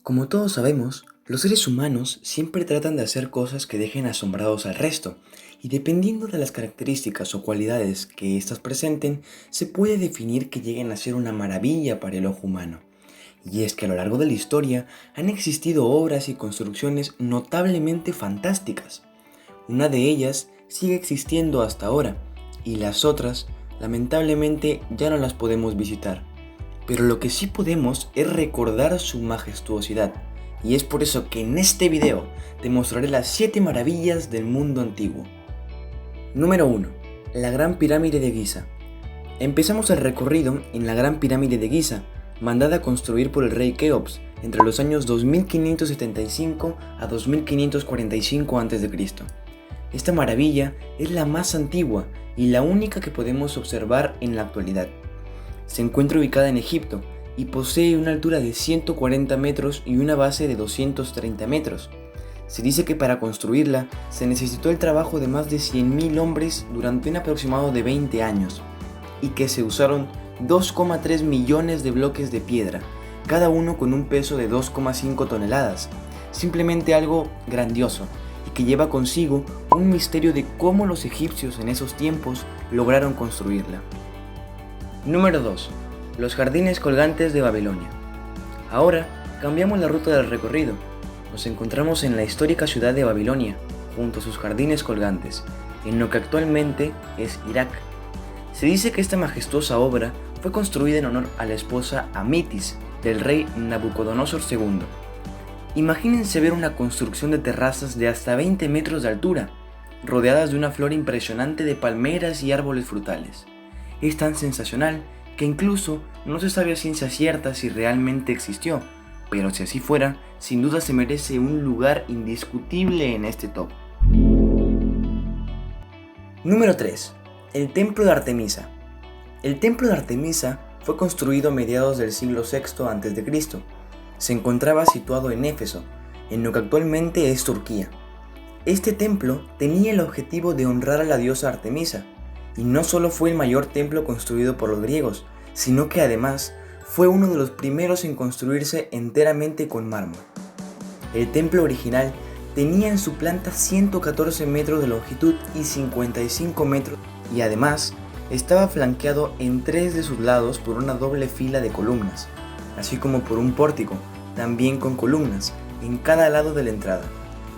Como todos sabemos, los seres humanos siempre tratan de hacer cosas que dejen asombrados al resto, y dependiendo de las características o cualidades que éstas presenten, se puede definir que lleguen a ser una maravilla para el ojo humano. Y es que a lo largo de la historia han existido obras y construcciones notablemente fantásticas. Una de ellas sigue existiendo hasta ahora, y las otras, lamentablemente, ya no las podemos visitar. Pero lo que sí podemos es recordar su majestuosidad, y es por eso que en este video te mostraré las 7 maravillas del mundo antiguo. Número 1. La Gran Pirámide de Giza. Empezamos el recorrido en la Gran Pirámide de Giza, mandada a construir por el rey Keops entre los años 2575 a 2545 a.C. Esta maravilla es la más antigua y la única que podemos observar en la actualidad. Se encuentra ubicada en Egipto y posee una altura de 140 metros y una base de 230 metros. Se dice que para construirla se necesitó el trabajo de más de 100.000 hombres durante un aproximado de 20 años y que se usaron 2,3 millones de bloques de piedra, cada uno con un peso de 2,5 toneladas. Simplemente algo grandioso y que lleva consigo un misterio de cómo los egipcios en esos tiempos lograron construirla. Número 2. Los jardines colgantes de Babilonia. Ahora cambiamos la ruta del recorrido. Nos encontramos en la histórica ciudad de Babilonia, junto a sus jardines colgantes, en lo que actualmente es Irak. Se dice que esta majestuosa obra fue construida en honor a la esposa Amitis del rey Nabucodonosor II. Imagínense ver una construcción de terrazas de hasta 20 metros de altura, rodeadas de una flora impresionante de palmeras y árboles frutales. Es tan sensacional que incluso no se sabe a ciencia cierta si realmente existió, pero si así fuera, sin duda se merece un lugar indiscutible en este top. Número 3. El Templo de Artemisa. El Templo de Artemisa fue construido a mediados del siglo VI a.C. Se encontraba situado en Éfeso, en lo que actualmente es Turquía. Este templo tenía el objetivo de honrar a la diosa Artemisa, y no solo fue el mayor templo construido por los griegos, sino que además fue uno de los primeros en construirse enteramente con mármol. El templo original tenía en su planta 114 metros de longitud y 55 metros, y además estaba flanqueado en 3 de sus lados por una doble fila de columnas, así como por un pórtico, también con columnas, en cada lado de la entrada.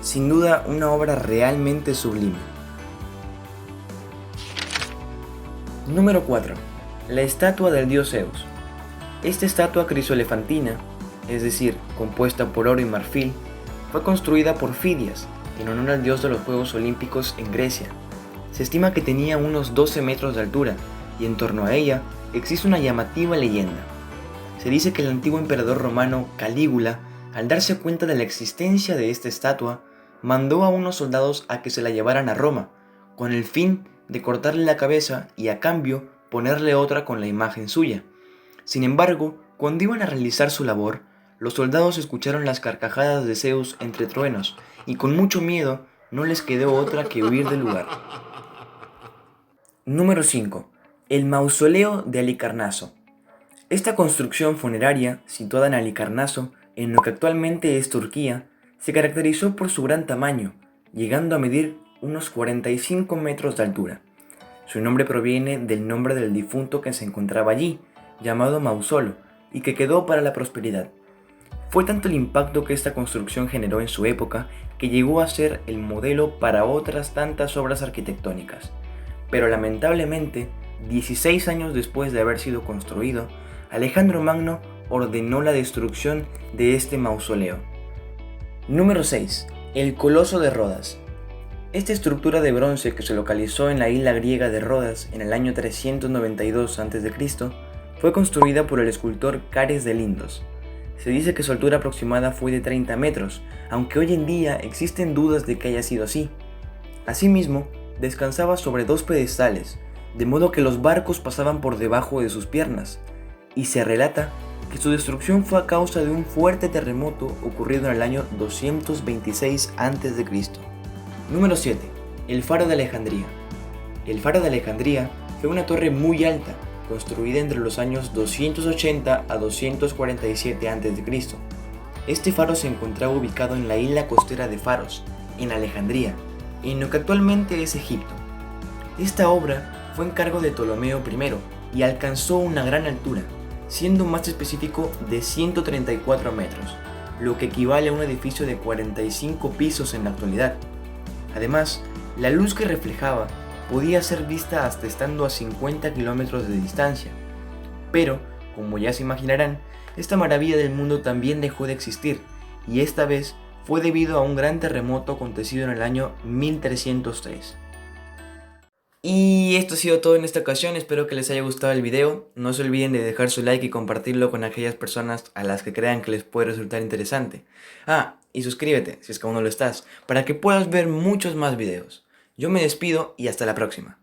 Sin duda una obra realmente sublime. Número 4. La estatua del dios Zeus. Esta estatua crisoelefantina, es decir, compuesta por oro y marfil, fue construida por Fidias, en honor al dios de los Juegos Olímpicos en Grecia. Se estima que tenía unos 12 metros de altura, y en torno a ella existe una llamativa leyenda. Se dice que el antiguo emperador romano Calígula, al darse cuenta de la existencia de esta estatua, mandó a unos soldados a que se la llevaran a Roma, con el fin de cortarle la cabeza y a cambio ponerle otra con la imagen suya. Sin embargo, cuando iban a realizar su labor, los soldados escucharon las carcajadas de Zeus entre truenos y con mucho miedo no les quedó otra que huir del lugar. Número 5. El mausoleo de Halicarnaso. Esta construcción funeraria, situada en Halicarnaso, en lo que actualmente es Turquía, se caracterizó por su gran tamaño, llegando a medir unos 45 metros de altura. Su nombre proviene del nombre del difunto que se encontraba allí, llamado Mausolo, y que quedó para la prosperidad. Fue tanto el impacto que esta construcción generó en su época que llegó a ser el modelo para otras tantas obras arquitectónicas. Pero lamentablemente, 16 años después de haber sido construido, Alejandro Magno ordenó la destrucción de este mausoleo. Número 6. El Coloso de Rodas. Esta estructura de bronce que se localizó en la isla griega de Rodas en el año 392 a.C. fue construida por el escultor Cares de Lindos. Se dice que su altura aproximada fue de 30 metros, aunque hoy en día existen dudas de que haya sido así. Asimismo, descansaba sobre 2 pedestales, de modo que los barcos pasaban por debajo de sus piernas, y se relata que su destrucción fue a causa de un fuerte terremoto ocurrido en el año 226 a.C. Número 7. El Faro de Alejandría. El Faro de Alejandría fue una torre muy alta, construida entre los años 280 a 247 a.C. Este faro se encontraba ubicado en la isla costera de Faros, en Alejandría, en lo que actualmente es Egipto. Esta obra fue encargo de Ptolomeo I y alcanzó una gran altura, siendo más específico de 134 metros, lo que equivale a un edificio de 45 pisos en la actualidad. Además, la luz que reflejaba podía ser vista hasta estando a 50 kilómetros de distancia. Pero, como ya se imaginarán, esta maravilla del mundo también dejó de existir, y esta vez fue debido a un gran terremoto acontecido en el año 1303. Y esto ha sido todo en esta ocasión, espero que les haya gustado el video. No se olviden de dejar su like y compartirlo con aquellas personas a las que crean que les puede resultar interesante. Y suscríbete, si es que aún no lo estás, para que puedas ver muchos más videos. Yo me despido y hasta la próxima.